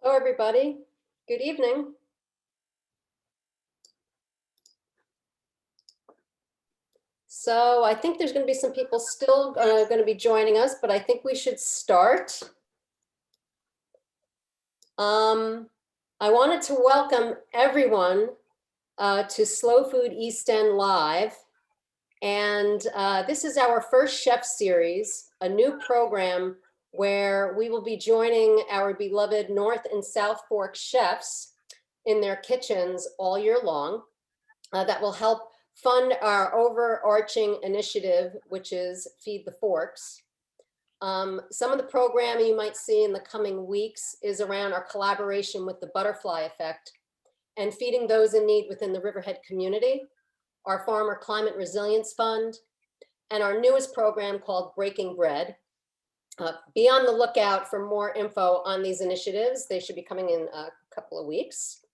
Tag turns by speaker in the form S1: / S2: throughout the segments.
S1: Hello, everybody. Good evening. So I think there's going to be some people still going to be joining us, but I think we should start. I wanted to welcome everyone to Slow Food East End Live. And this is our first chef series, a new program where we will be joining our beloved North and South Fork chefs in their kitchens all year long. That will help fund our overarching initiative, which is Feed the Forks. Some of the programming you might see in the coming weeks is around our collaboration with the Butterfly Effect and feeding those in need within the Riverhead community, our Farmer Climate Resilience Fund, and our newest program called Breaking Bread. Be on the lookout for more info on these initiatives. They should be coming in a couple of weeks.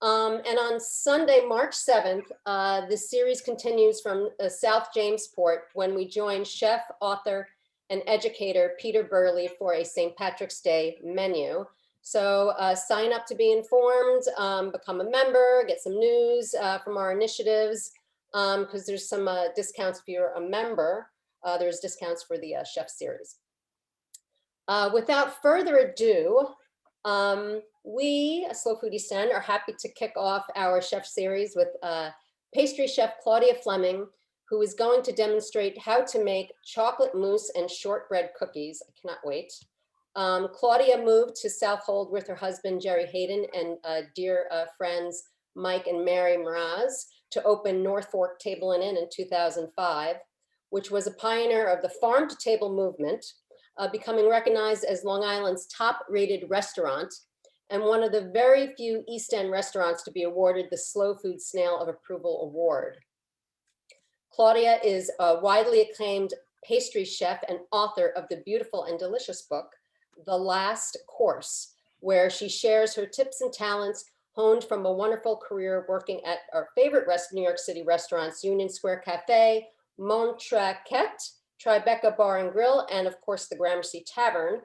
S1: And on Sunday, March 7th, the series continues from South Jamesport when we join chef, author, and educator Peter Burley for a St. Patrick's Day menu. So sign up to be informed, become a member, get some news from our initiatives, because there's some discounts if you're a member. There's discounts for the chef series. Without further ado, we, Slow Food East End, are happy to kick off our chef series with pastry chef Claudia Fleming, who is going to demonstrate how to make chocolate mousse and shortbread cookies. I cannot wait. Claudia moved to Southold with her husband, Gerry Hayden, and dear friends, Mike and Mary Mraz, to open North Fork Table and Inn in 2005, which was a pioneer of the farm to table movement, becoming recognized as Long Island's top rated restaurant and one of the very few East End restaurants to be awarded the Slow Food Snail of Approval Award. Claudia is a widely acclaimed pastry chef and author of the beautiful and delicious book, The Last Course, where she shares her tips and talents honed from a wonderful career working at our favorite New York City restaurants, Union Square Cafe, Montrachet, Tribeca Bar and Grill, and of course the Gramercy Tavern,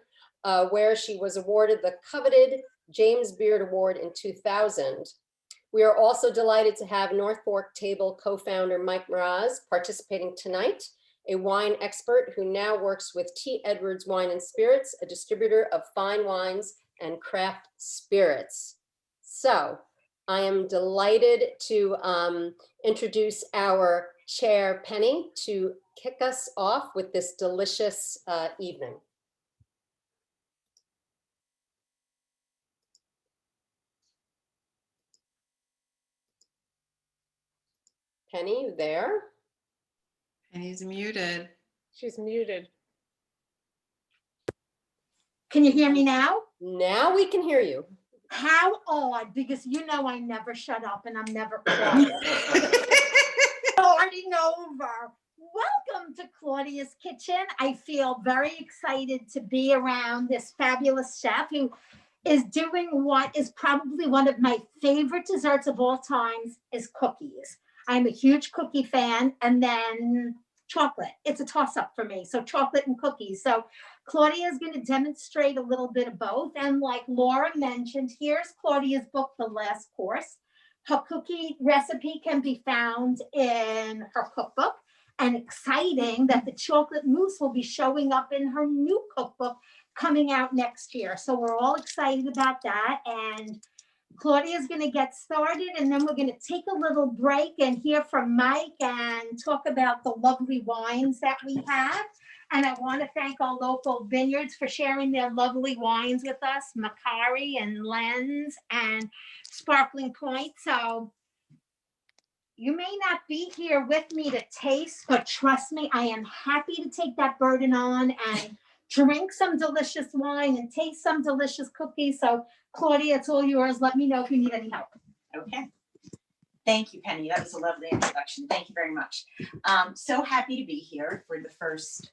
S1: where she was awarded the coveted James Beard Award in 2000. We are also delighted to have North Fork Table co-founder Mike Mraz participating tonight, a wine expert who now works with T. Edwards Wine and Spirits, a distributor of fine wines and craft spirits. So I am delighted to introduce our chair, Penny, to kick us off with this delicious evening. Penny, you there?
S2: Penny's muted.
S3: She's muted.
S4: Can you hear me now?
S1: Now we can hear you.
S4: How odd, because you know I never shut up and I'm never quiet. Starting over. Welcome to Claudia's Kitchen. I feel very excited to be around this fabulous chef who is doing what is probably one of my favorite desserts of all times is cookies. I'm a huge cookie fan, and then chocolate. It's a toss-up for me. So chocolate and cookies. So Claudia is going to demonstrate a little bit of both. And like Laura mentioned, here's Claudia's book, The Last Course. Her cookie recipe can be found in her cookbook. And exciting that the chocolate mousse will be showing up in her new cookbook coming out next year. So we're all excited about that. And Claudia is going to get started, and then we're going to take a little break and hear from Mike and talk about the lovely wines that we have. And I want to thank our local vineyards for sharing their lovely wines with us, Macari and Lens and Sparkling Point. So you may not be here with me to taste, but trust me, I am happy to take that burden on and drink some delicious wine and taste some delicious cookies. So Claudia, it's all yours. Let me know if you need any help.
S5: Okay. Thank you, Penny. That was a lovely introduction. Thank you very much. So happy to be here for the first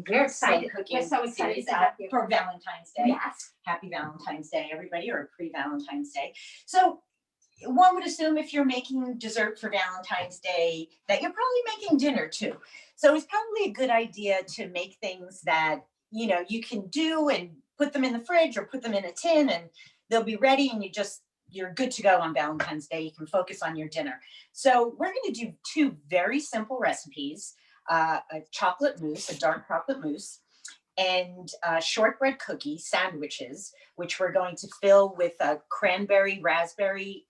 S4: We're excited.
S5: cooking
S4: We're so excited
S5: series
S4: to have you.
S5: for Valentine's Day.
S4: Yes.
S5: Happy Valentine's Day, everybody, or pre-Valentine's Day. So one would assume if you're making dessert for Valentine's Day that you're probably making dinner too. So it's probably a good idea to make things that, you know, you can do and put them in the fridge or put them in a tin and they'll be ready and you're good to go on Valentine's Day. You can focus on your dinner. So we're going to do two very simple recipes, a chocolate mousse, a dark chocolate mousse, and shortbread cookie sandwiches, which we're going to fill with a cranberry raspberry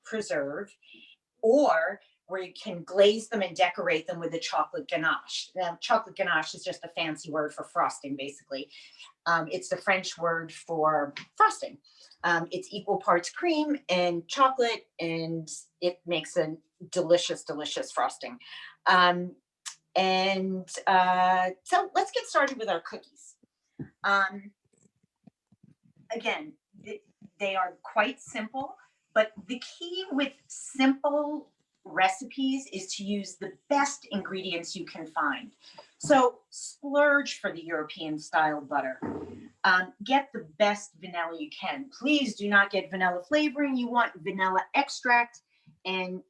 S5: preserve, or where you can glaze them and decorate them with a chocolate ganache. Now, chocolate ganache is just a fancy word for frosting, basically. It's the French word for frosting. It's equal parts cream and chocolate, and it makes a delicious, delicious frosting. So let's get started with our cookies. Again, they are quite simple, but the key with simple recipes is to use the best ingredients you can find. So splurge for the European style butter. Get the best vanilla you can. Please do not get vanilla flavoring. You want vanilla extract, and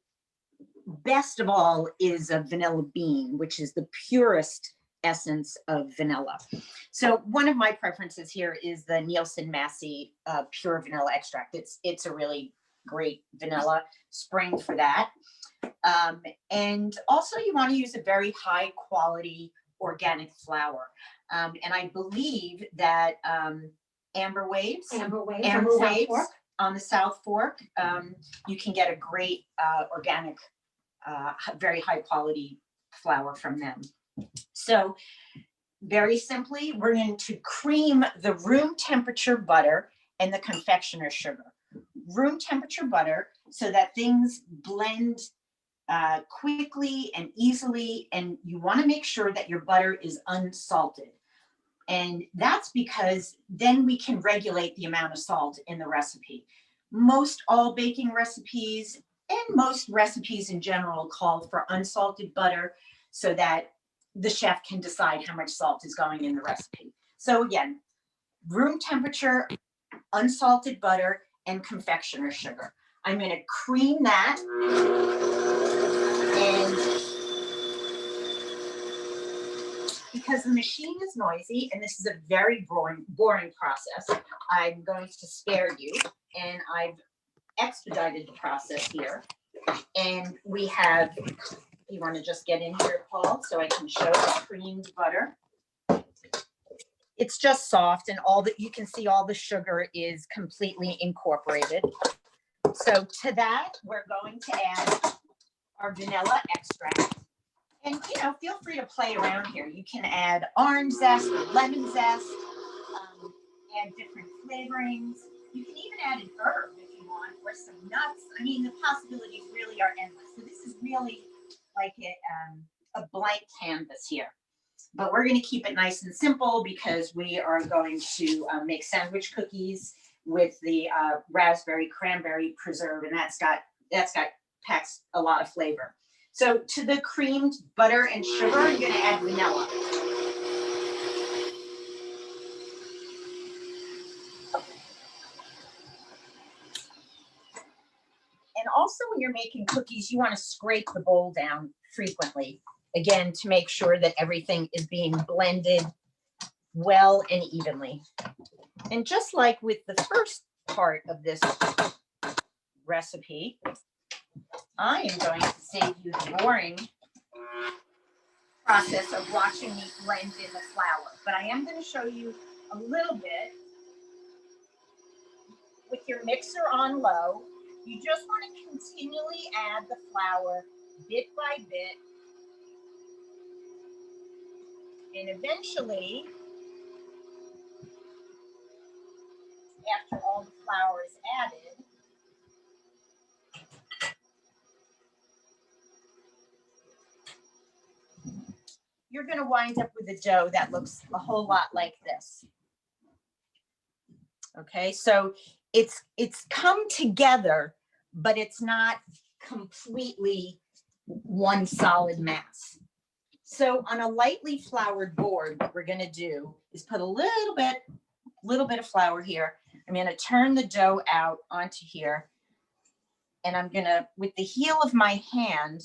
S5: best of all is a vanilla bean, which is the purest essence of vanilla. So one of my preferences here is the Nielsen Massey pure vanilla extract. It's a really great vanilla spring for that. And also you want to use a very high quality organic flour. And I believe that Amber Waves on the South Fork, you can get a great organic, very high quality flour from them. So very simply, we're going to cream the room temperature butter and the confectioner sugar. Room temperature butter so that things blend quickly and easily, and you want to make sure that your butter is unsalted. And that's because then we can regulate the amount of salt in the recipe. Most all baking recipes and most recipes in general call for unsalted butter so that the chef can decide how much salt is going in the recipe. So again, room temperature, unsalted butter, and confectioner sugar. I'm going to cream that, and because the machine is noisy and this is a very boring process, I'm going to spare you, and I've expedited the process here. And we have, you want to just get in here, Paul, so I can show the creamed butter. It's just soft, and all that you can see, all the sugar is completely incorporated. So to that, we're going to add our vanilla extract. And, you know, feel free to play around here. You can add orange zest or lemon zest, add different flavorings. You can even add an herb if you want, or some nuts. I mean, the possibilities really are endless. So this is really like a blank canvas here. But we're going to keep it nice and simple because we are going to make sandwich cookies with the raspberry cranberry preserve, and that's got packs a lot of flavor. So to the creamed butter and sugar, I'm going to add vanilla. And also when you're making cookies, you want to scrape the bowl down frequently, again, to make sure that everything is being blended well and evenly. And just like with the first part of this recipe, I am going to save you the boring process of watching me blend in the flour. But I am going to show you a little bit with your mixer on low. You just want to continually add the flour bit by bit. And eventually, after all the flour is added, you're going to wind up with a dough that looks a whole lot like this. Okay, so it's come together, but it's not completely one solid mass. So on a lightly floured board, what we're going to do is put a little bit of flour here. I'm going to turn the dough out onto here, and I'm going to, with the heel of my hand,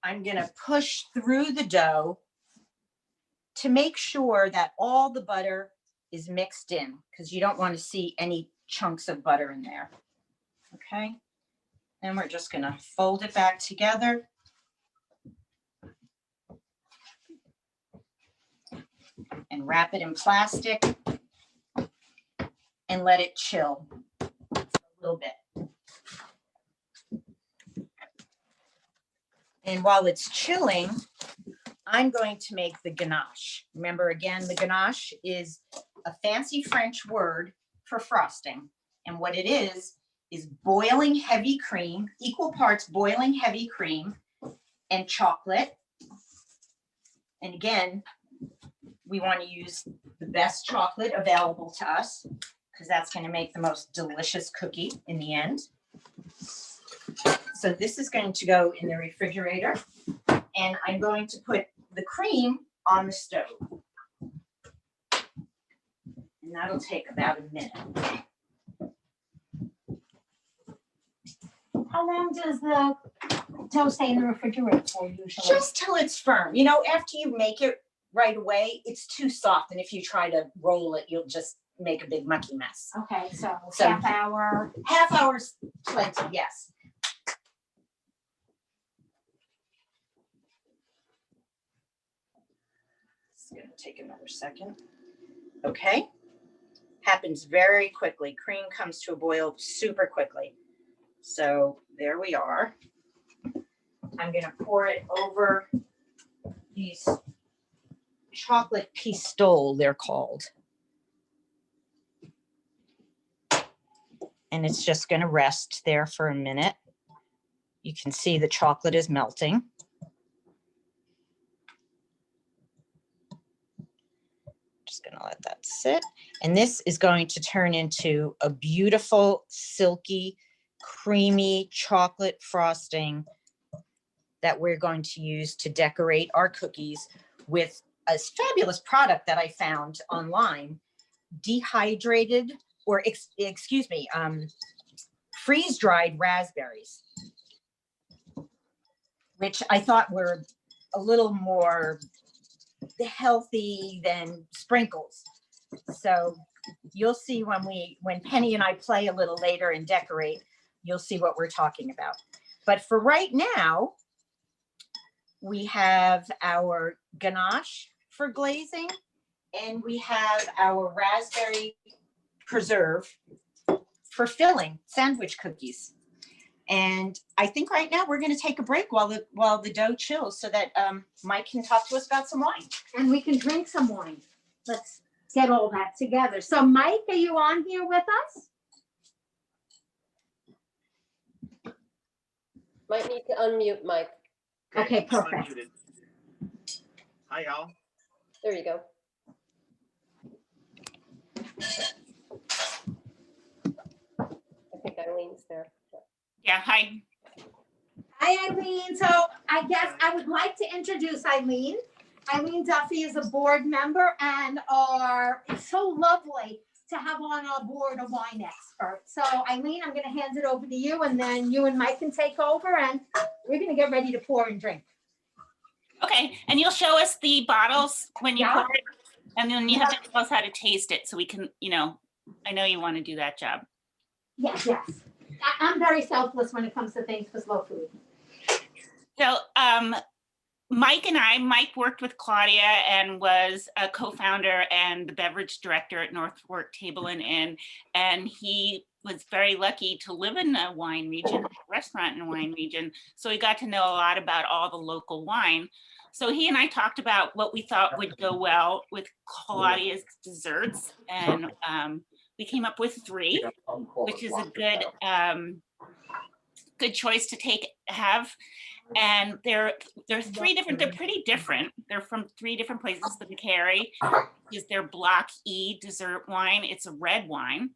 S5: I'm going to push through the dough to make sure that all the butter is mixed in, because you don't want to see any chunks of butter in there. Okay. And we're just going to fold it back together. And wrap it in plastic and let it chill a little bit. And while it's chilling, I'm going to make the ganache. Remember, again, the ganache is a fancy French word for frosting. And what it is boiling heavy cream, equal parts boiling heavy cream and chocolate. And again, we want to use the best chocolate available to us, because that's going to make the most delicious cookie in the end. So this is going to go in the refrigerator, and I'm going to put the cream on the stove. And that'll take about a minute.
S4: How long does the dough stay in the refrigerator for usually?
S5: Just till it's firm. You know, after you make it right away, it's too soft. And if you try to roll it, you'll just make a big mucky mess.
S4: Okay, so
S5: So-
S4: half hour.
S5: Half hour's plenty, yes. It's gonna take another second. Okay. Happens very quickly. Cream comes to a boil super quickly. So there we are. I'm gonna pour it over these chocolate pistole, they're called. And it's just going to rest there for a minute. You can see the chocolate is melting. Just going to let that sit. And this is going to turn into a beautiful, silky, creamy chocolate frosting that we're going to use to decorate our cookies with a fabulous product that I found online, dehydrated, or excuse me, freeze-dried raspberries, which I thought were a little more healthy than sprinkles. So you'll see when Penny and I play a little later and decorate, you'll see what we're talking about. But for right now, we have our ganache for glazing, and we have our raspberry preserve for filling sandwich cookies. And I think right now we're going to take a break while the dough chills, so that Mike can talk to us about some wine.
S4: And we can drink some wine. Let's get all that together. So Mike, are you on here with us?
S1: Might need to unmute Mike.
S4: Okay,
S3: I'm
S4: perfect.
S3: unmuted. Hi, y'all.
S1: There you go. I think Eileen's there.
S6: Yeah, hi.
S4: Hi, Eileen. So I guess I would like to introduce Eileen. Eileen Duffy is a board member and it's so lovely to have on our board a wine expert. So Eileen, I'm going to hand it over to you, and then you and Mike can take over, and we're going to get ready to pour and drink.
S6: Okay, and you'll show us the bottles when you
S4: Yeah.
S6: pour it, and then you have to tell us how to taste it so we can, I know you want to do that job.
S4: Yes, yes. I'm very selfless when it comes to things for slow food.
S6: So Mike worked with Claudia and was a co-founder and the beverage director at Northport Table and Inn. And he was very lucky to live in a wine region, a restaurant in a wine region. So he got to know a lot about all the local wine. So he and I talked about what we thought would go well with Claudia's desserts. And we came up with 3, which is a good choice to have. And they're 3 different, they're pretty different. They're from 3 different places. The McCary is their Block E dessert wine. It's a red wine.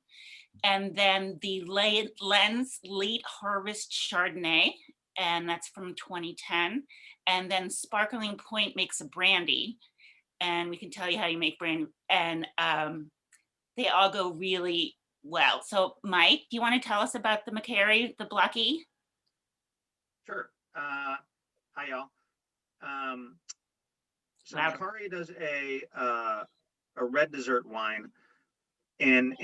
S6: And then the Lens Late Harvest Chardonnay, and that's from 2010. And then Sparkling Point makes a brandy, and we can tell you how you make brandy. And they all go really well. So Mike, do you want to tell us about the McCary, the Block E?
S3: Sure. Hi, y'all. So
S6: Louder.
S3: Macari does a red dessert wine in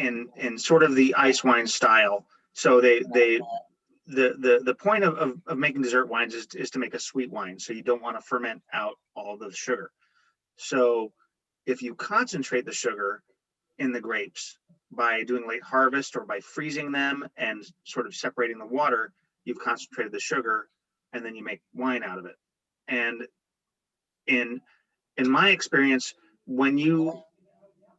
S3: sort of the ice wine style. So the point of making dessert wines is to make a sweet wine. So you don't want to ferment out all the sugar. So if you concentrate the sugar in the grapes by doing late harvest or by freezing them and sort of separating the water, you've concentrated the sugar and then you make wine out of it. And in my experience, when you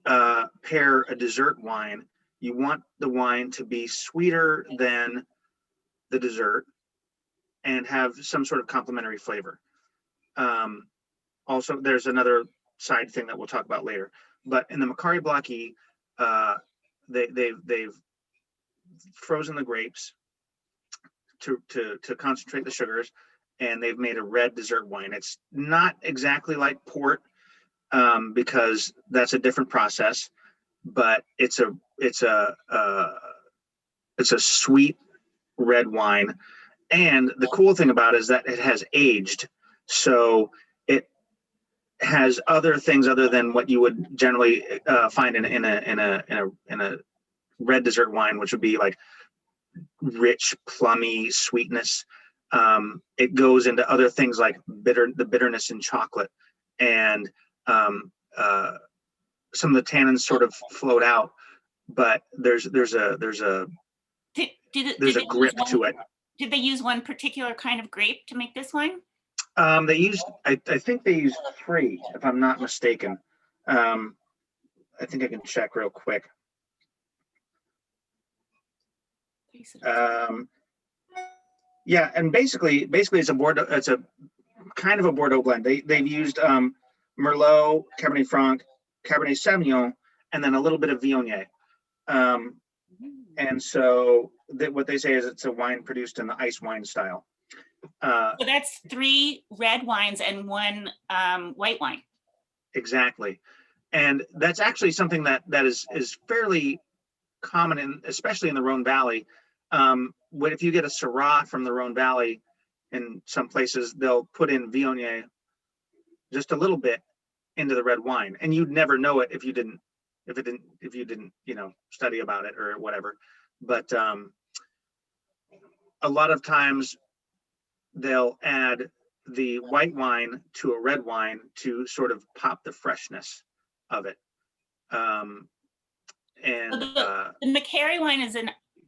S3: pair a dessert wine, you want the wine to be sweeter than the dessert and have some sort of complementary flavor. Also, there's another side thing that we'll talk about later. But in the Macari Block E, they've frozen the grapes to concentrate the sugars, and they've made a red dessert wine. It's not exactly like port because that's a different process, but it's a sweet red wine. And the cool thing about it is that it has aged, so it has other things other than what you would generally find in a red dessert wine, which would be like rich, plummy sweetness. It goes into other things like the bitterness in chocolate, and some of the tannins sort of float out, but there's a grip to it.
S6: Did they use one particular kind of grape to make this wine?
S3: They used, I think they used 3, if I'm not mistaken. I think I can check real quick. Yeah, and basically it's a Bordeaux. It's a kind of a Bordeaux blend. They've used Merlot, Cabernet Franc, Cabernet Sauvignon, and then a little bit of Viognier. And so what they say is it's a wine produced in the ice wine style.
S6: So that's 3 red wines and 1 white wine.
S3: Exactly, and that's actually something that is fairly common, especially in the Rhone Valley. If you get a Syrah from the Rhone Valley, in some places they'll put in Viognier just a little bit into the red wine, and you'd never know it if you didn't study about it or whatever. But a lot of times they'll add the white wine to a red wine to sort of pop the freshness of it.
S6: So the Macari wine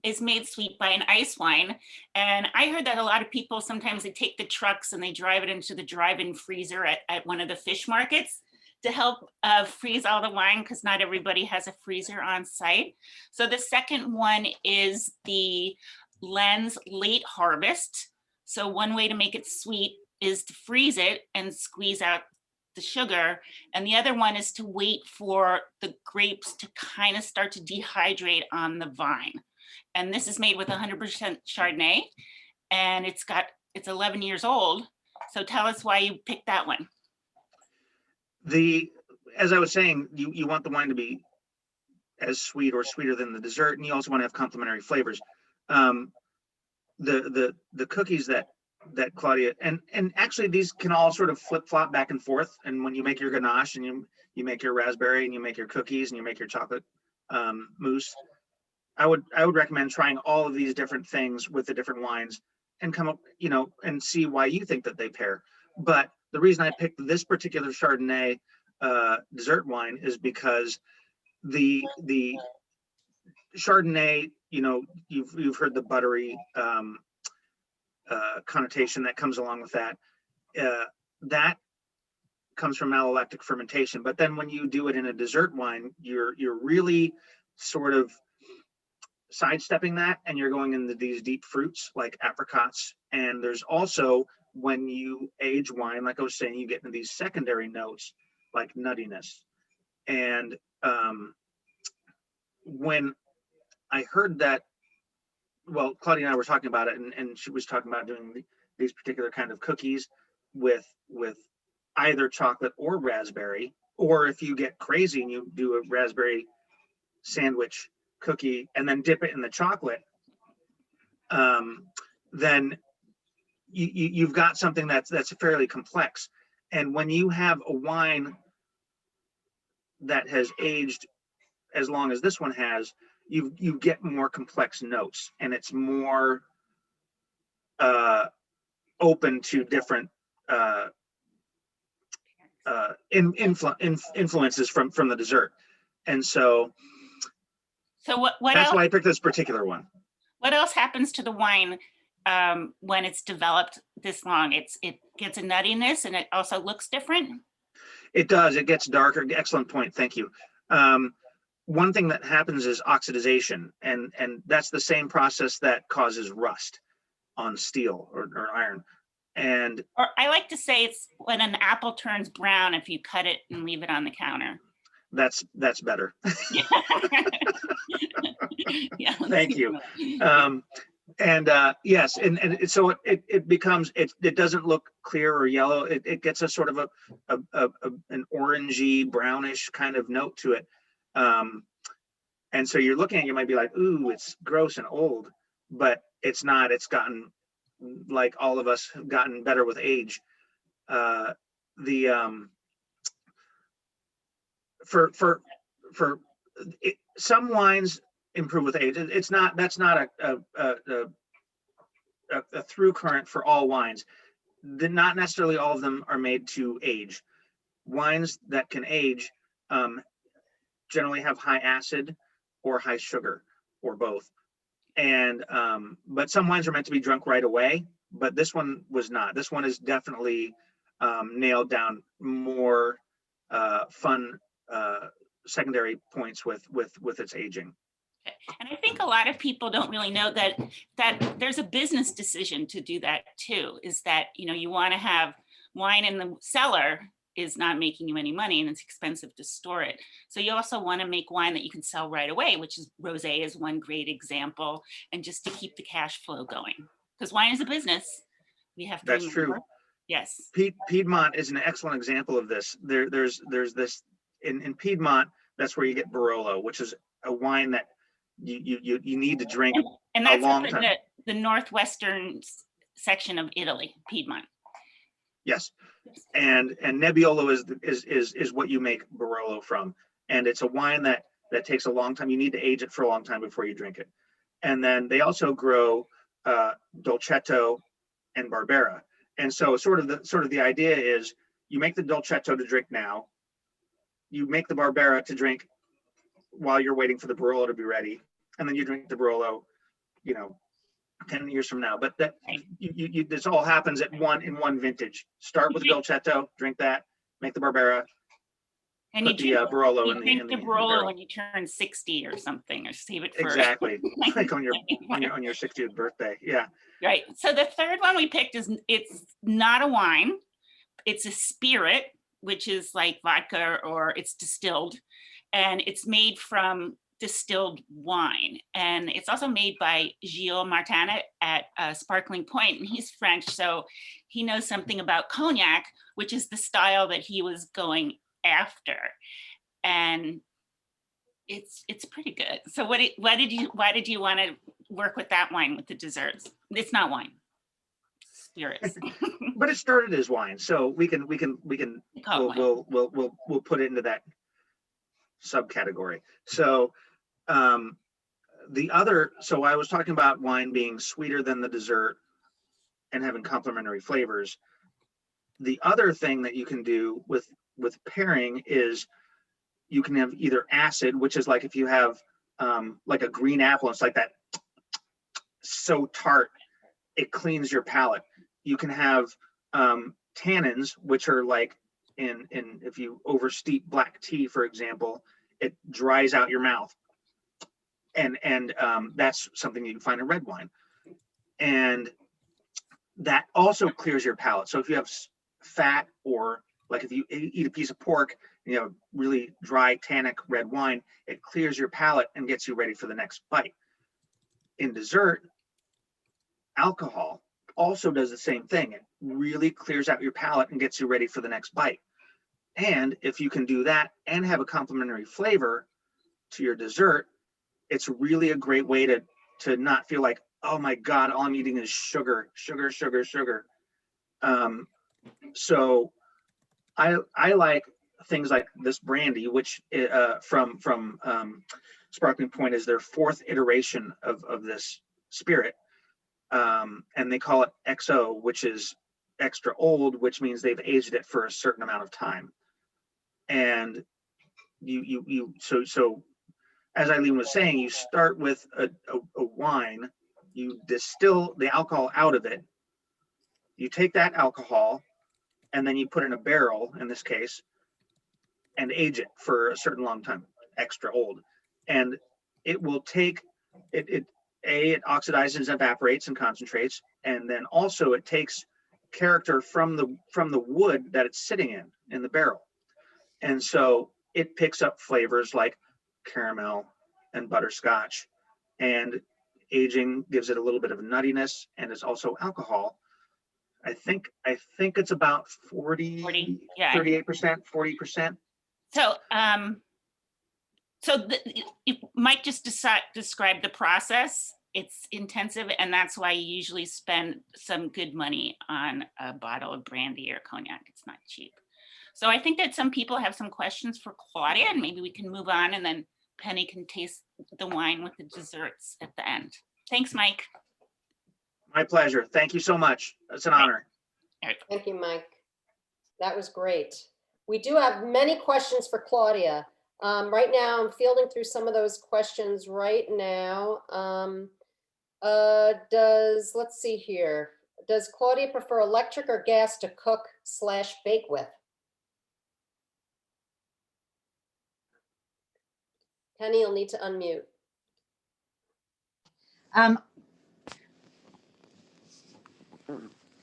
S6: is made sweet by an ice wine, and I heard that a lot of people sometimes they take the trucks and they drive it into the drive-in freezer at one of the fish markets to help freeze all the wine, because not everybody has a freezer on site. So the second one is the Lens Late Harvest. So one way to make it sweet is to freeze it and squeeze out the sugar. And the other one is to wait for the grapes to kind of start to dehydrate on the vine. And this is made with 100% Chardonnay, and it's 11 years old. So tell us why you picked that one.
S3: As I was saying, you want the wine to be as sweet or sweeter than the dessert, and you also want to have complementary flavors. The cookies that Claudia, and actually these can all sort of flip flop back and forth. And when you make your ganache and you make your raspberry and you make your cookies and you make your chocolate mousse, I would recommend trying all of these different things with the different wines and come up, and see why you think that they pair. But the reason I picked this particular Chardonnay dessert wine is because the Chardonnay, you've heard the buttery connotation that comes along with that. That comes from malolactic fermentation. But then when you do it in a dessert wine, you're really sort of sidestepping that, and you're going into these deep fruits like apricots. And there's also, when you age wine, like I was saying, you get into these secondary notes like nuttiness. And when I heard that, well, Claudia and I were talking about it, and she was talking about doing these particular kind of cookies with either chocolate or raspberry, or if you get crazy and you do a raspberry sandwich cookie and then dip it in the chocolate, then you've got something that's fairly complex. And when you have a wine that has aged as long as this one has, you get more complex notes, and it's more open to different influences from the dessert. And so
S6: So what
S3: that's
S6: else?
S3: why I picked this particular one.
S6: What else happens to the wine when it's developed this long? It gets a nuttiness, and it also looks different.
S3: It does. It gets darker. Excellent point. Thank you. One thing that happens is oxidation, and that's the same process that causes rust on steel or iron. And
S6: Or I like to say it's when an apple turns brown if you cut it and leave it on the counter.
S3: that's better.
S6: Yeah.
S3: Thank you. Yes, and so it becomes, it doesn't look clear or yellow. It gets a sort of an orangey brownish kind of note to it. And so you're looking at it, you might be like, ooh, it's gross and old, but it's not. It's gotten, like all of us, have gotten better with age. Some wines improve with age. That's not a through current for all wines. Not necessarily all of them are made to age. Wines that can age generally have high acid or high sugar or both. And but some wines are meant to be drunk right away, but this one was not. This one is definitely nailed down more fun secondary points with its aging.
S6: And I think a lot of people don't really know that there's a business decision to do that too, is that, you want to have wine in the cellar is not making you any money, and it's expensive to store it. So you also want to make wine that you can sell right away, which is rosé is one great example, and just to keep the cash flow going, because wine is a business. We have to
S3: That's
S6: remember.
S3: true.
S6: Yes.
S3: Piedmont is an excellent example of this. There's this in Piedmont. That's where you get Barolo, which is a wine that you need to drink
S6: and
S3: a
S6: that's
S3: long time.
S6: The northwestern section of Italy, Piedmont.
S3: Yes, and Nebbiolo is what you make Barolo from, and it's a wine that takes a long time. You need to age it for a long time before you drink it. And then they also grow Dolcetto and Barbera, and so sort of the idea is you make the Dolcetto to drink now, you make the Barbera to drink while you're waiting for the Barolo to be ready, and then you drink the Barolo, 10 years from now. But that this all happens in one vintage. Start with Dolcetto, drink that, make the Barbera,
S6: and
S3: put
S6: you
S3: the Barolo in
S6: the
S3: the
S6: Barolo
S3: barrel.
S6: when you turn 60 or something, or save it for
S3: Exactly, like on your 60th birthday. Yeah.
S6: Right. So the third one we picked it's not a wine, it's a spirit, which is like vodka, or it's distilled, and it's made from distilled wine, and it's also made by Gilles Martin at Sparkling Point, and he's French, so he knows something about cognac, which is the style that he was going after, and it's pretty good. So why did you want to work with that wine with the desserts? It's not wine, spirits.
S3: But it started as wine, so we'll put it into that subcategory. So so I was talking about wine being sweeter than the dessert and having complementary flavors. The other thing that you can do with pairing is you can have either acid, which is like if you have like a green apple, it's like that, so tart, it cleans your palate. You can have tannins, which are like in if you oversteep black tea, for example, it dries out your mouth. And that's something you can find in red wine. And that also clears your palate. So if you have fat, or like if you eat a piece of pork, really dry tannic red wine, it clears your palate and gets you ready for the next bite. In dessert, alcohol also does the same thing. It really clears out your palate and gets you ready for the next bite. And if you can do that and have a complementary flavor to your dessert, it's really a great way to not feel like, oh my God, all I'm eating is sugar. So I like things like this brandy, which from Sparkling Point is their 4th iteration of this spirit. And they call it XO, which is extra old, which means they've aged it for a certain amount of time. And so as Eileen was saying, you start with a wine, you distill the alcohol out of it, you take that alcohol, and then you put it in a barrel, in this case, and age it for a certain long time, extra old. And it will take, it oxidizes and evaporates and concentrates, and then also it takes character from the wood that it's sitting in the barrel. And so it picks up flavors like caramel and butterscotch, and aging gives it a little bit of nuttiness, and it's also alcohol. I think it's about 40,
S6: yeah.
S3: 38%, 40%.
S6: So, Mike just described the process. It's intensive, and that's why you usually spend some good money on a bottle of brandy or cognac. It's not cheap. So I think that some people have some questions for Claudia, and maybe we can move on, and then Penny can taste the wine with the desserts at the end. Thanks, Mike.
S3: My pleasure. Thank you so much. It's an honor.
S1: Thank you, Mike. That was great. We do have many questions for Claudia. Right now, I'm fielding through some of those questions right now. Let's see here. Does Claudia prefer electric or gas to cook/bake with? Penny, you'll need to unmute.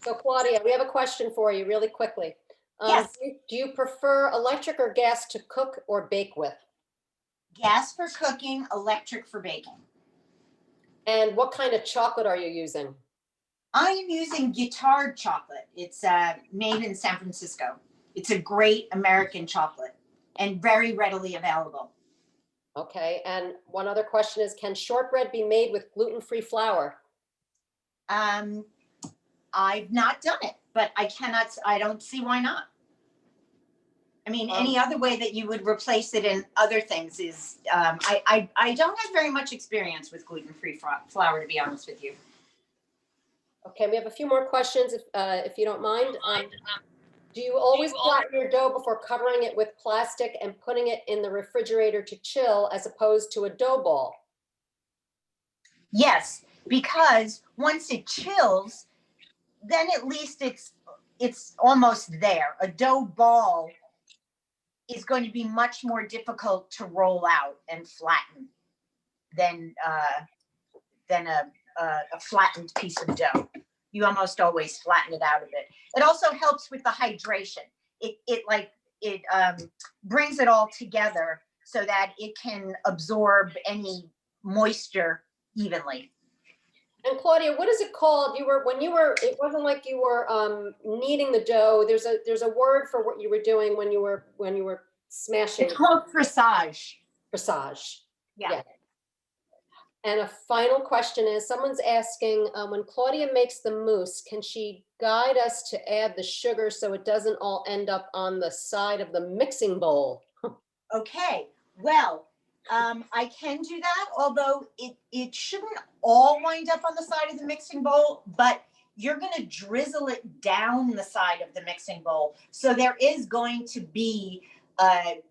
S1: So Claudia, we have a question for you really quickly.
S5: Yes.
S1: Do you prefer electric or gas to cook or bake with?
S5: Gas for cooking, electric for baking.
S1: And what kind of chocolate are you using?
S5: I am using Guittard chocolate. It's made in San Francisco. It's a great American chocolate and very readily available.
S1: Okay, and one other question is, can shortbread be made with gluten-free flour?
S5: I've not done it, but I don't see why not. I mean, any other way that you would replace it in other things is, I don't have very much experience with gluten-free flour, to be honest with you.
S1: Okay, we have a few more questions if you don't mind. Do you always flatten your dough before covering it with plastic and putting it in the refrigerator to chill as opposed to a dough ball?
S5: Yes, because once it chills, then at least it's almost there. A dough ball is going to be much more difficult to roll out and flatten than a flattened piece of dough. You almost always flatten it out of it. It also helps with the hydration. It brings it all together so that it can absorb any moisture evenly.
S1: And Claudia, what is it called? It wasn't like you were kneading the dough. There's a word for what you were doing when you were smashing.
S5: It's called frissage.
S1: Frissage.
S5: Yeah.
S1: And a final question is, someone's asking, when Claudia makes the mousse, can she guide us to add the sugar so it doesn't all end up on the side of the mixing bowl?
S5: Okay, well, I can do that, although it shouldn't all wind up on the side of the mixing bowl, but you're going to drizzle it down the side of the mixing bowl. So there is going to be a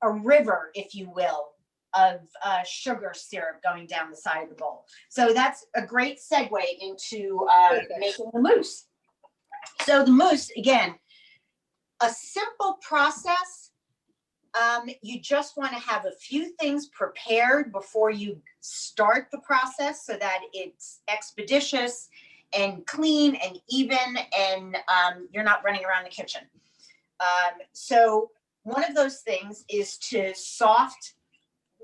S5: river, if you will, of sugar syrup going down the side of the bowl. So that's a great segue into making the mousse. So the mousse, again, a simple process. You just want to have a few things prepared before you start the process so that it's expeditious and clean and even, and you're not running around the kitchen. So one of those things is to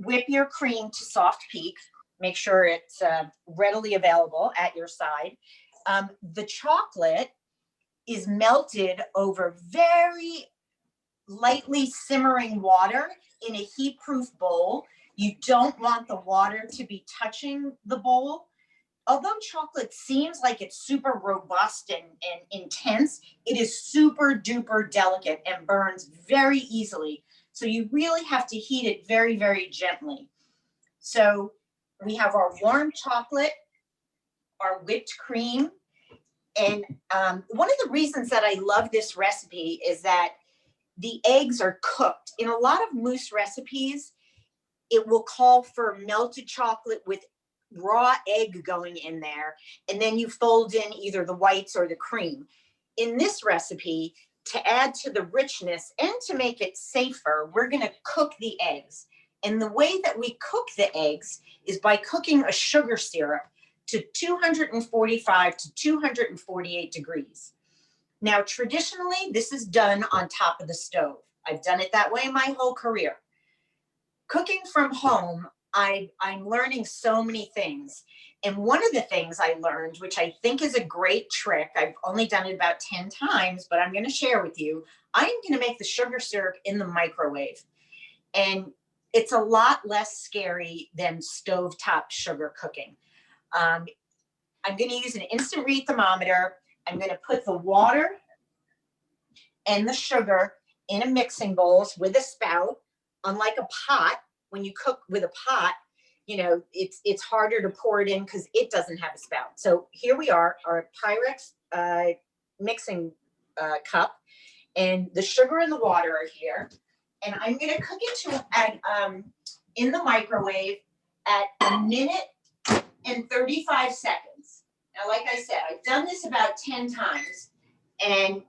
S5: whip your cream to soft peak. Make sure it's readily available at your side. The chocolate is melted over very lightly simmering water in a heat-proof bowl. You don't want the water to be touching the bowl. although chocolate seems like it's super robust and intense, it is super duper delicate and burns very easily. So you really have to heat it very, very gently. So we have our warm chocolate, our whipped cream. And one of the reasons that I love this recipe is that the eggs are cooked. In a lot of mousse recipes, it will call for melted chocolate with raw egg going in there, and then you fold in either the whites or the cream. In this recipe, to add to the richness and to make it safer, we're gonna cook the eggs. And the way that we cook the eggs is by cooking a sugar syrup to 245 to 248 degrees. Now, traditionally, this is done on top of the stove. I've done it that way my whole career. Cooking from home, I'm learning so many things. And one of the things I learned, which I think is a great trick, I've only done it about 10 times, but I'm going to share with you, I'm going to make the sugar syrup in the microwave. And it's a lot less scary than stovetop sugar cooking. I'm going to use an instant read thermometer. I'm going to put the water and the sugar in a mixing bowl with a spout. Unlike a pot, when you cook with a pot, you know, it's harder to pour it in because it doesn't have a spout. So here we are, our Pyrex mixing cup, and the sugar and the water are here. And I'm going to cook it in the microwave at 1 minute and 35 seconds. Now, like I said, I've done this about 10 times, and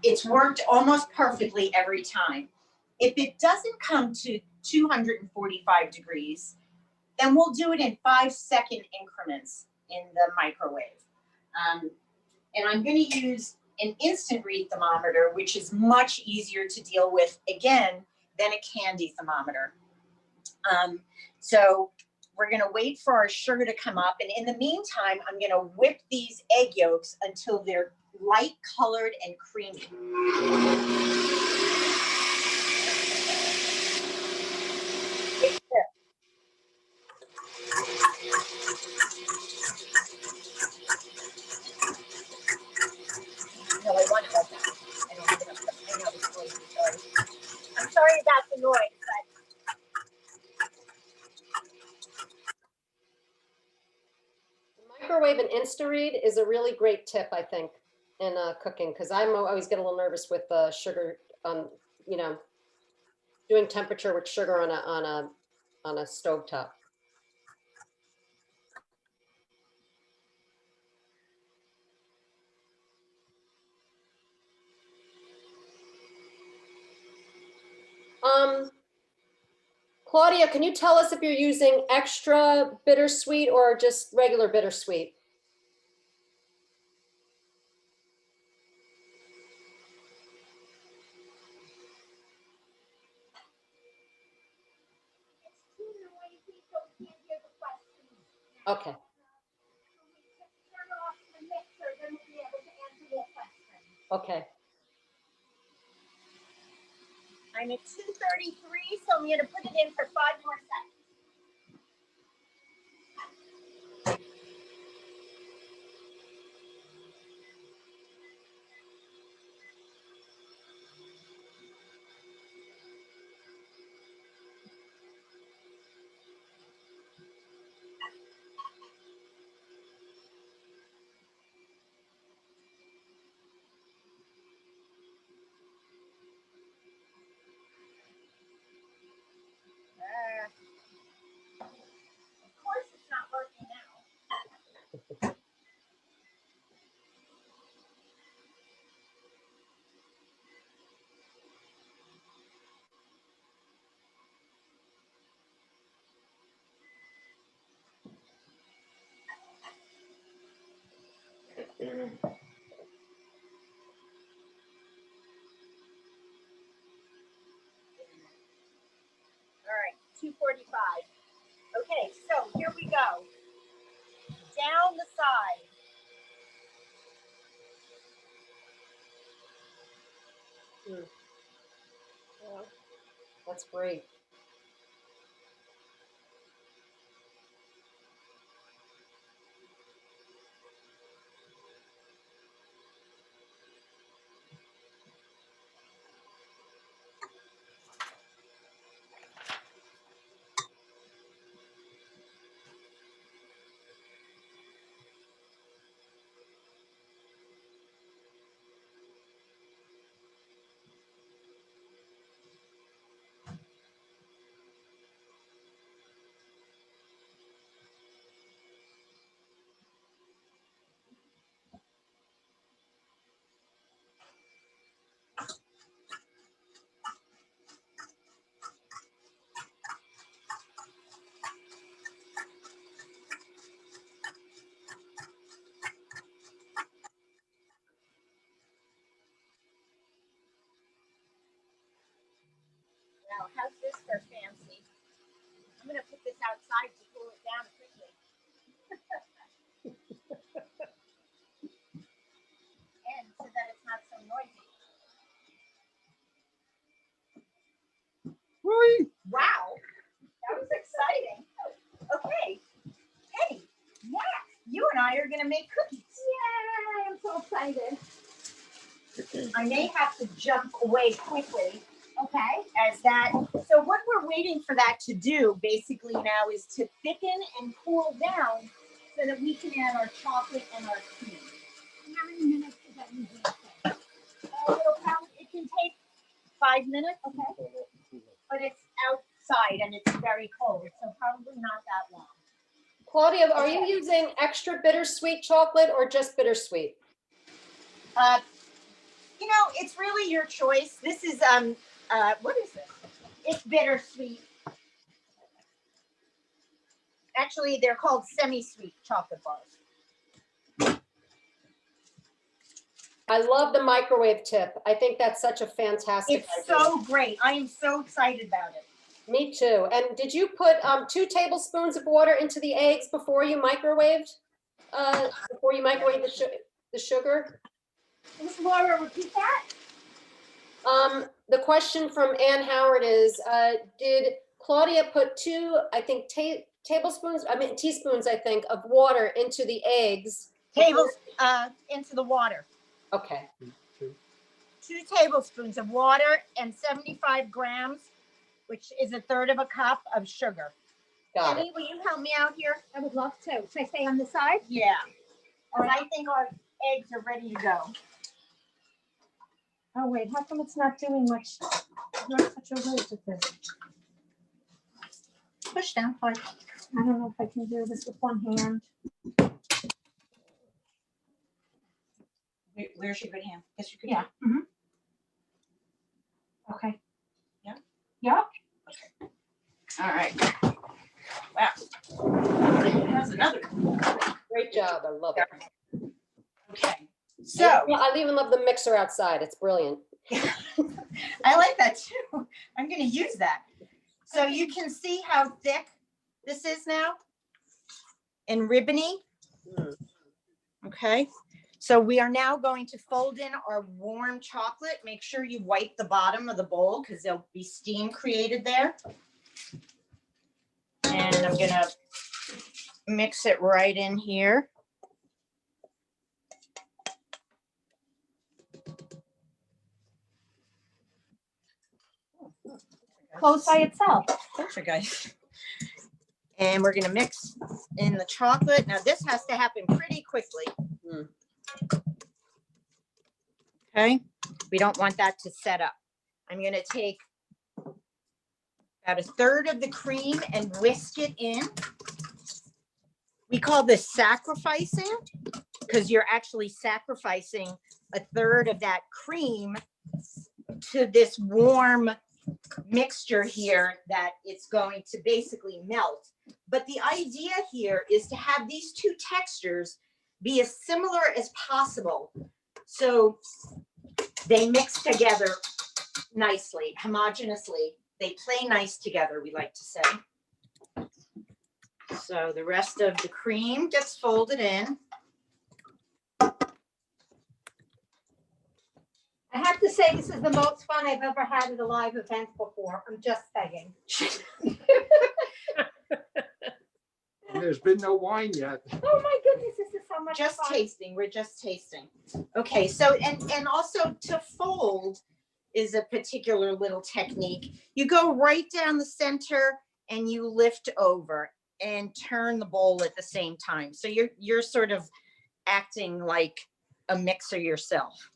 S5: it's worked almost perfectly every time. If it doesn't come to 245 degrees, then we'll do it in 5-second increments in the microwave. And I'm going to use an instant read thermometer, which is much easier to deal with, again, than a candy thermometer. So we're going to wait for our sugar to come up. And in the meantime, I'm going to whip these egg yolks until they're light colored and creamy. No, I want it like that. I don't have enough. I know it's noisy, sorry. I'm sorry about the noise,
S1: Microwave and Insta-read is a really great tip, I think, in cooking, because I always get a little nervous with sugar, you know, doing temperature with sugar on a stovetop. Claudia, can you tell us if you're using extra bittersweet or just regular bittersweet? Okay. Okay.
S5: I'm at 2:33, so I'm going to put it in for 5 more seconds. Of course, it's not working now. All right, 2:45. Okay, so here we go. Down the side.
S1: Yeah, that's great.
S4: how's this for fancy? I'm gonna put this outside to cool it down quickly. And so that it's not so noisy. Wow, that was exciting. Okay, hey, yeah, you and I are gonna make cookies. Yay, I'm so excited. I may have to jump away quickly. Okay. As that, so what we're waiting for that to do basically now is to thicken and cool down so that we can add our chocolate and our cream. How many minutes does that usually take? It can take 5 minutes. Okay. But it's outside and it's very cold, so probably not that long.
S1: Claudia, are you using extra bittersweet chocolate or just bittersweet?
S4: You know, it's really your choice. This is what is this? It's bittersweet. Actually, they're called semi-sweet chocolate bars.
S1: I love the microwave tip. I think that's such a fantastic
S4: It's
S1: idea.
S4: so great. I am so excited about it.
S1: Me too. And did you put 2 tablespoons of water into the eggs before you microwaved? The sugar?
S4: Ms. Laura, repeat that.
S1: The question from Ann Howard is, did Claudia put 2, I think, teaspoons, I think, of water into the eggs?
S4: Tables into the water.
S1: Okay.
S4: 2 tablespoons of water and 75 grams, which is 1/3 cup of sugar.
S1: Got it.
S4: Annie, will you help me out here? I would love to. Should I stay on this side? Yeah. And I think our eggs are ready to go. Oh wait, how come it's not doing much? Not such a waste with this. Push down hard. I don't know if I can do this with one hand.
S5: Where's your good hand? Yes, your good
S4: Yeah.
S5: hand.
S4: Okay.
S5: Yeah?
S4: Yep.
S5: All right. Wow. That's another.
S1: Great job. I love it.
S5: Okay. So
S1: I even love the mixer outside. It's brilliant.
S5: I like that too. I'm going to use that. So you can see how thick this is now and ribbony. Okay. So we are now going to fold in our warm chocolate. Make sure you wipe the bottom of the bowl because there'll be steam created there. And I'm going to mix it right in here.
S4: Close by itself.
S5: Closer, guys. And we're going to mix in the chocolate. Now this has to happen pretty quickly. Okay. We don't want that to set up. I'm going to take about 1/3 of the cream and whisk it in. We call this sacrificing because you're actually sacrificing 1/3 of that cream to this warm mixture here that it's going to basically melt. But the idea here is to have these 2 textures be as similar as possible. So they mix together nicely, homogeneously. They play nice together, we like to say. So the rest of the cream gets folded in.
S4: I have to say, this is the most fun I've ever had at a live event before. I'm just saying.
S7: There's been no wine yet.
S4: Oh my goodness, this is so much
S5: Just
S4: fun.
S5: tasting, we're just tasting. Okay, so and also to fold is a particular little technique. You go right down the center and you lift over and turn the bowl at the same time. So you're sort of acting like a mixer yourself.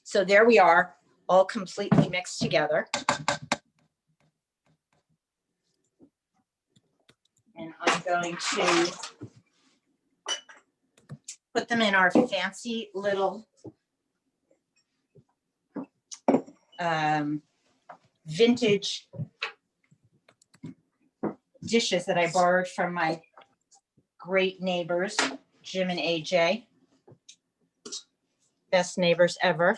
S5: So there we are, all completely mixed together. And I'm going to put them in our fancy little vintage dishes that I borrowed from my great neighbors, Jim and AJ. Best neighbors ever.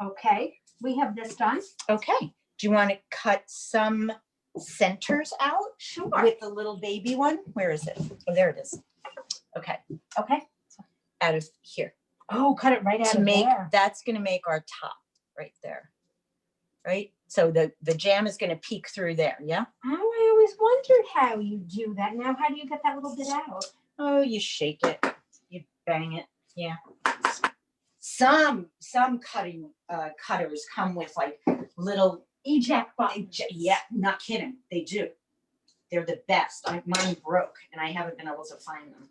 S4: Okay, we have this done.
S5: Okay, Do you want to cut some centers out?
S4: Sure.
S5: With the little baby one? Where is it? Oh, there it is. Okay. Okay. Out of here.
S4: Oh, cut it right out
S5: To
S4: of
S5: make,
S4: there.
S5: that's gonna make our top right there. Right? So the jam is gonna peek through there, yeah?
S4: Oh, I always wondered how you do that. Now, how do you get that little bit out?
S5: Oh, you shake it, you bang it, yeah. Some cutters come with like little,
S4: Eject button.
S5: yeah, not kidding, they do. They're the best. Mine broke and I haven't been able to find them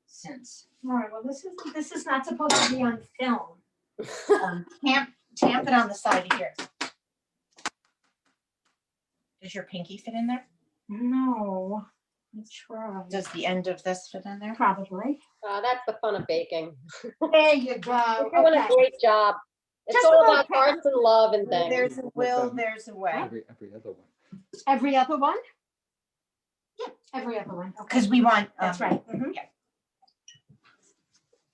S5: since.
S4: All right, well, this is not supposed to be on film.
S5: Tamp it on the side of here. Does your pinky fit in there?
S4: No, let's try.
S5: Does the end of this fit in there?
S4: Probably.
S1: That's the fun of baking.
S4: There you go.
S1: You're doing a
S4: Okay.
S1: great job. It's
S4: Just
S1: all
S4: about
S1: about hearts and love and
S5: Where
S1: things.
S5: there's a will, there's a way.
S7: Every other one.
S4: Every other one? Yeah, every other one. Okay.
S5: Because we want.
S4: That's right.
S5: Yeah.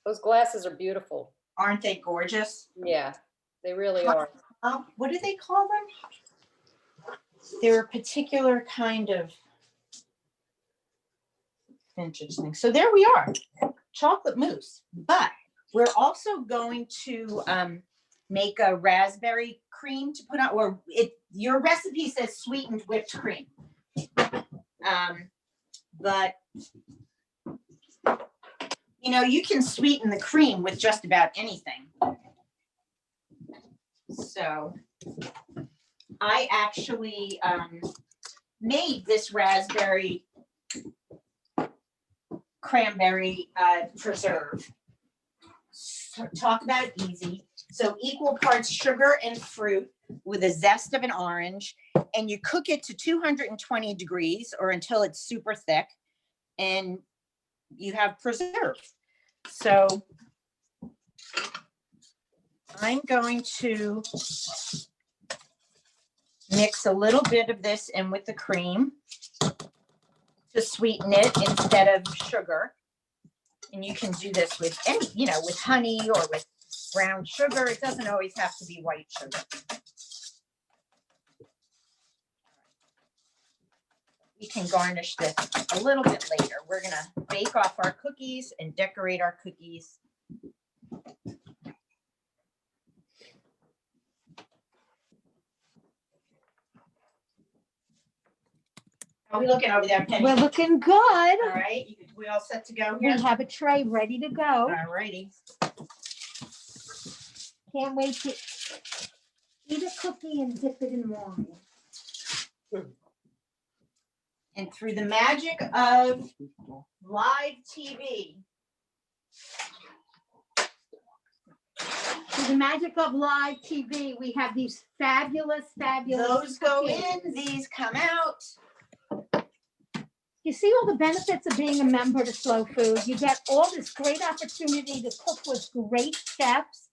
S1: Those glasses are beautiful.
S5: Aren't they gorgeous?
S1: Yeah, they really are.
S5: What do they call them? They're a particular kind of vintage thing. So there we are, chocolate mousse. But we're also going to make a raspberry cream to put on, or your recipe says sweetened whipped cream. But you know, you can sweeten the cream with just about anything. So I actually made this raspberry cranberry preserve. So talk about easy. So equal parts sugar and fruit with a zest of an orange, and you cook it to 220 degrees or until it's super thick, and you have preserve. So I'm going to mix a little bit of this in with the cream to sweeten it instead of sugar. And you can do this with any, you know, with honey or with brown sugar. It doesn't always have to be white sugar. We can garnish this a little bit later. We're gonna bake off our cookies and decorate our cookies. How are we looking over there, Penny?
S4: We're looking good.
S5: All right, we all set to go
S4: We
S5: here?
S4: have a tray ready to go.
S5: All righty.
S4: Can't wait to eat a cookie and dip it in wine.
S5: And through the magic of live TV.
S4: Through the magic of live TV, we have these fabulous
S5: Those go
S4: cookies.
S5: in, these come out.
S4: You see all the benefits of being a member to Slow Food. You get all this great opportunity to cook with great chefs.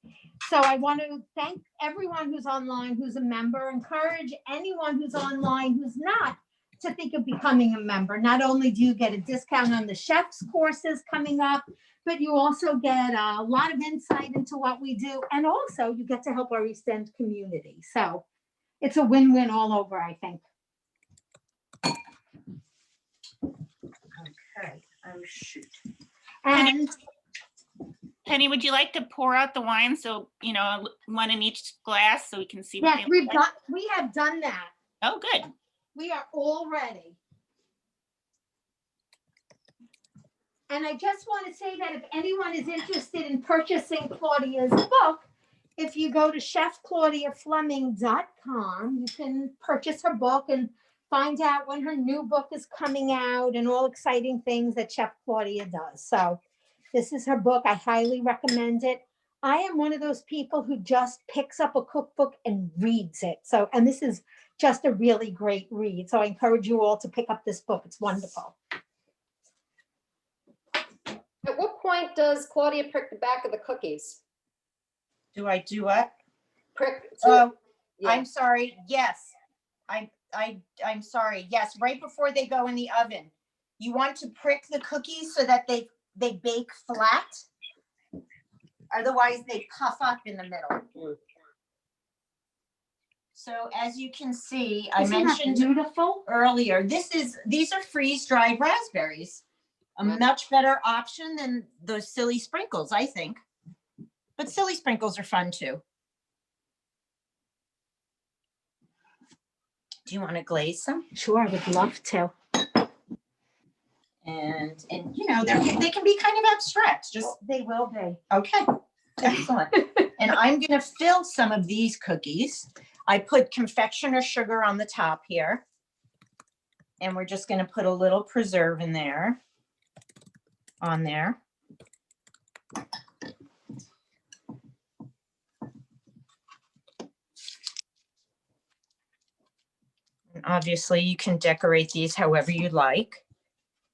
S4: So I want to thank everyone who's online, who's a member, encourage anyone who's online who's not to think of becoming a member. Not only do you get a discount on the chef's courses coming up, but you also get a lot of insight into what we do. And also you get to help our East End community. So it's a win-win all over, I think.
S5: Okay, oh shoot.
S4: And
S6: Penny, would you like to pour out the wine? So, you know, one in each glass so we can see. what
S4: yes,
S6: they look like?
S4: we have done that.
S6: Oh, good.
S4: We are all ready. And I just want to say that if anyone is interested in purchasing Claudia's book, if you go to chefclaudiafleming.com, you can purchase her book and find out when her new book is coming out and all exciting things that Chef Claudia does. So this is her book. I highly recommend it. I am one of those people who just picks up a cookbook and reads it. So, and this is just a really great read. So I encourage you all to pick up this book. It's wonderful.
S1: At what point does Claudia prick the back of the cookies?
S5: Do I do what?
S1: Prick.
S5: Oh,
S1: Yeah.
S5: I'm sorry. Yes. I'm sorry. Yes, right before they go in the oven. You want to prick the cookies so that they bake flat. Otherwise they puff up in the middle. So as you can see, I
S4: Isn't that
S5: mentioned
S4: beautiful?
S5: earlier, these are freeze-dried raspberries. A
S1: Right.
S5: much better option than those silly sprinkles, I think. But silly sprinkles are fun too. Do you want to glaze some?
S4: Sure, I would love to.
S5: And you know, they can be kind of abstract, just,
S4: They will be.
S5: okay, excellent. And I'm gonna fill some of these cookies. I put confectioner sugar on the top here. And we're just gonna put a little preserve in there, on there. And obviously you can decorate these however you like.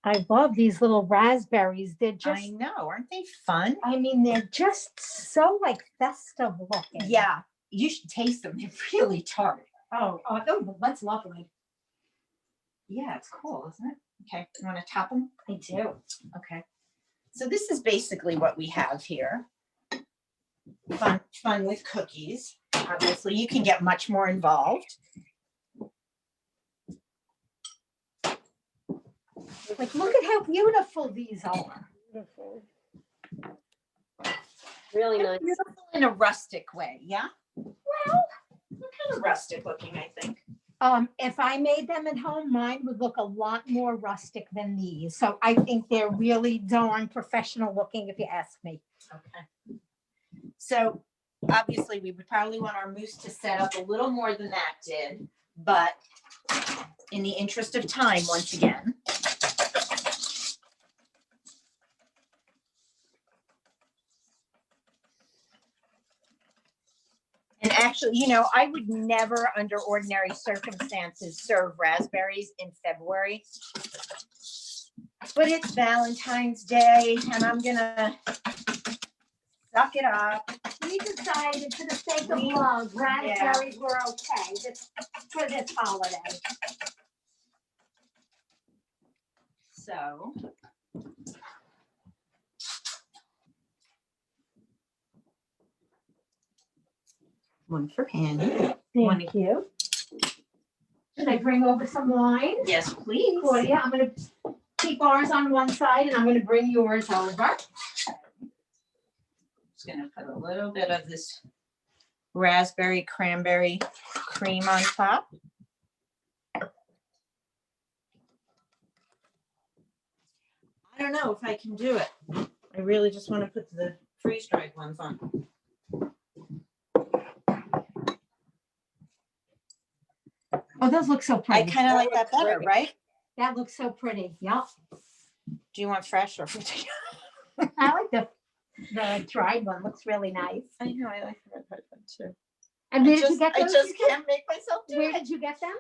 S4: I love these little raspberries. They're
S5: I
S4: just,
S5: know, aren't they fun?
S4: I mean, they're just so like festive looking.
S5: Yeah, you should taste them. They're really tart.
S4: Oh, that's lovely.
S5: Yeah, it's cool, isn't it? Okay, you want to top them?
S4: I do.
S5: Okay. So this is basically what we have here. Fun with cookies. Obviously, you can get much more involved.
S4: Like, look at how beautiful these are.
S1: Beautiful. Really nice.
S5: Beautiful in a rustic way, yeah?
S4: Well,
S5: They're kind of rustic looking, I think.
S4: if I made them at home, mine would look a lot more rustic than these. So I think they're really darn professional looking, if you ask me.
S5: Okay. So obviously, we would probably want our mousse to set up a little more than that did, but in the interest of time, once again. And actually, you know, I would never, under ordinary circumstances, serve raspberries in February. But it's Valentine's Day, and I'm gonna suck it up.
S4: We decided for the sake of love, raspberries were okay for this holiday.
S5: So. One for Annie.
S4: Thank you. Should I bring over some wine?
S5: Yes, please.
S4: Claudia, I'm gonna keep ours on one side and I'm gonna bring yours over.
S5: Just gonna put a little bit of this raspberry cranberry cream on top. I don't know if I can do it. I really just want to put the freeze-dried ones on.
S4: Oh, those look so pretty.
S5: I kind of like that better,
S1: great.
S5: right?
S4: That looks so pretty. Yep.
S5: Do you want fresh or?
S4: I like the dried one. Looks really nice.
S5: I know, I like the red one too.
S4: And where did you get
S5: I
S4: those?
S5: just can't make myself do
S4: Where
S5: it.
S4: did you get them?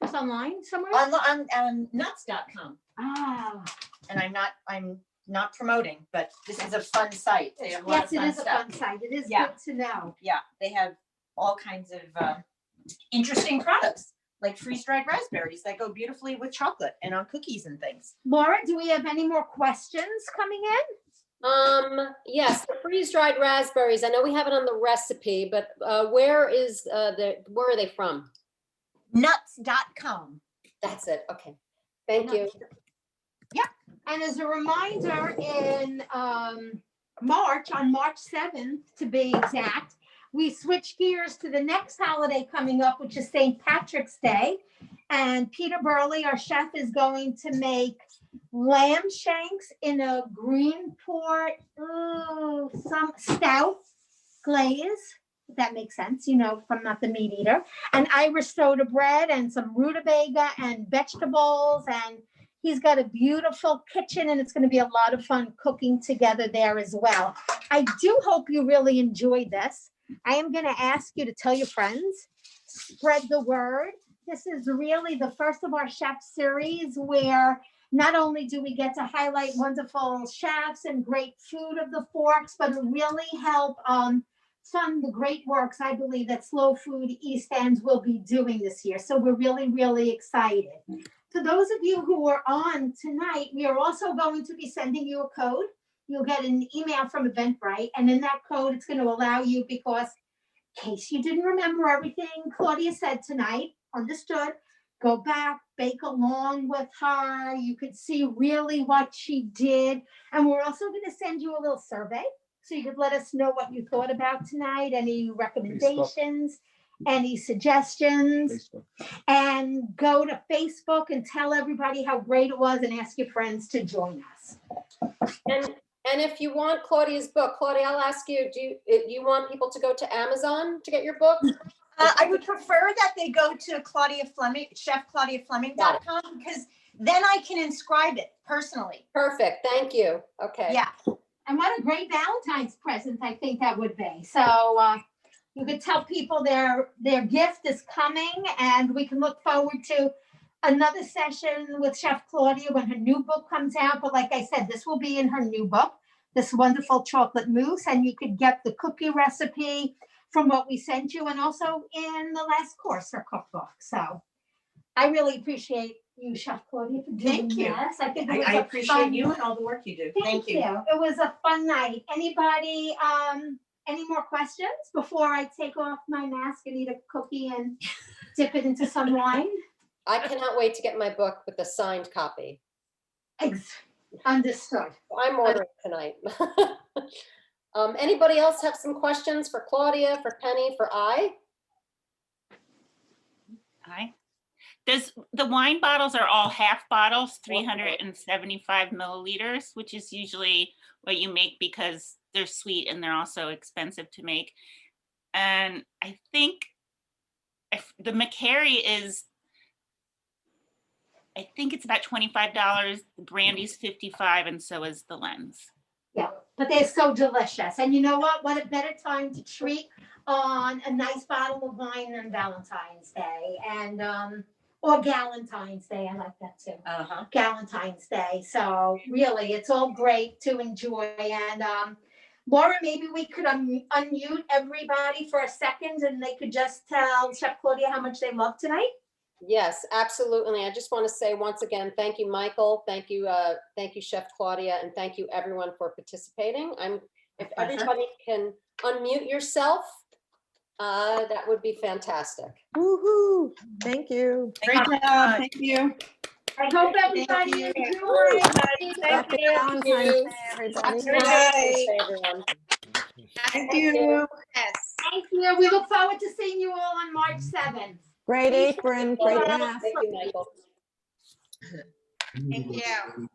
S4: It's online somewhere?
S5: On nuts.com.
S4: Ah,
S5: And I'm not promoting, but this is a fun site. They have a lot
S4: yes,
S5: of
S4: it
S5: fun
S4: is a
S5: stuff.
S4: fun site. It is
S5: Yeah.
S4: good to know.
S5: Yeah, they have all kinds of interesting products, like freeze-dried raspberries that go beautifully with chocolate and on cookies and things.
S4: Laura, do we have any more questions coming in?
S1: Yes, the freeze-dried raspberries. I know we have it on the recipe, but where are they from?
S5: Nuts.com.
S1: That's it. Okay. Thank you.
S4: And as a reminder, in March, on March 7th, to be exact, we switch gears to the next holiday coming up, which is St. Patrick's Day. And Peter Burley, our chef, is going to make lamb shanks in a green port, some stout glaze. If that makes sense, you know, if I'm not the meat eater. And Irish soda bread and some rutabaga and vegetables. And he's got a beautiful kitchen and it's going to be a lot of fun cooking together there as well. I do hope you really enjoyed this. I am going to ask you to tell your friends, spread the word. This is really the first of our chef series where not only do we get to highlight wonderful chefs and great food of the Forks, but really help fund the great works I believe that Slow Food East End will be doing this year. So we're really, really excited. For those of you who are on tonight, we are also going to be sending you a code. You'll get an email from Eventbrite, and in that code, it's going to allow you, because case you didn't remember everything Claudia said tonight, understood, go back, bake along with her. You could see really what she did. And we're also going to send you a little survey so you could let us know what you thought about tonight, any recommendations, any suggestions.
S7: Facebook.
S4: And go to Facebook and tell everybody how great it was and ask your friends to join us.
S1: And if you want Claudia's book, Claudia, I'll ask you, do you want people to go to Amazon to get your book?
S5: I would prefer that they go to Claudia Fleming, chefclaudiafleming.com, because then I can inscribe it personally.
S1: Perfect, thank you. Okay.
S5: Yeah.
S4: And what a great Valentine's present I think that would be. So you could tell people their gift is coming, and we can look forward to another session with Chef Claudia when her new book comes out. But like I said, this will be in her new book, this wonderful chocolate mousse, and you could get the cookie recipe from what we sent you, and also in the last course, her cookbook. So I really appreciate you, Chef Claudia, for doing
S5: Thank you.
S4: this. I think it was
S5: I
S4: a
S5: appreciate
S4: fun-
S5: you and all the work you do.
S4: Thank you. It was a fun night. Anybody, any more questions before I take off my mask and eat a cookie and dip it into some wine?
S1: I cannot wait to get my book with the signed copy.
S4: Understood.
S1: I'm ordering tonight. Anybody else have some questions for Claudia, for Penny, for I?
S6: The wine bottles are all half bottles, 375 milliliters, which is usually what you make because they're sweet and they're also expensive to make. And I think if the McCary is, I think it's about $25. The brandy's $55, and so is the lens.
S4: Yeah, but they're so delicious. And you know what? What a better time to treat on a nice bottle of wine than Valentine's Day. And or Galentine's Day. I like that too. Galentine's Day. So really, it's all great to enjoy. And Laura, maybe we could unmute everybody for a second and they could just tell Chef Claudia how much they love tonight.
S1: Yes, absolutely. I just want to say once again, thank you, Michael. Thank you, Chef Claudia, and thank you everyone for participating. If everybody can unmute yourself, that would be fantastic.
S8: Woohoo! Thank you.
S2: Great job. Thank you.
S4: I hope everybody
S5: you.
S4: enjoyed.
S8: Happy Valentine's Day, everybody.
S1: Happy Valentine's Day, everyone.
S2: Thank you.
S5: Yes.
S4: Thank you. We look forward to seeing you all on March 7th.
S8: Great apron, great mask.
S1: Thank you, Michael.
S5: Thank you.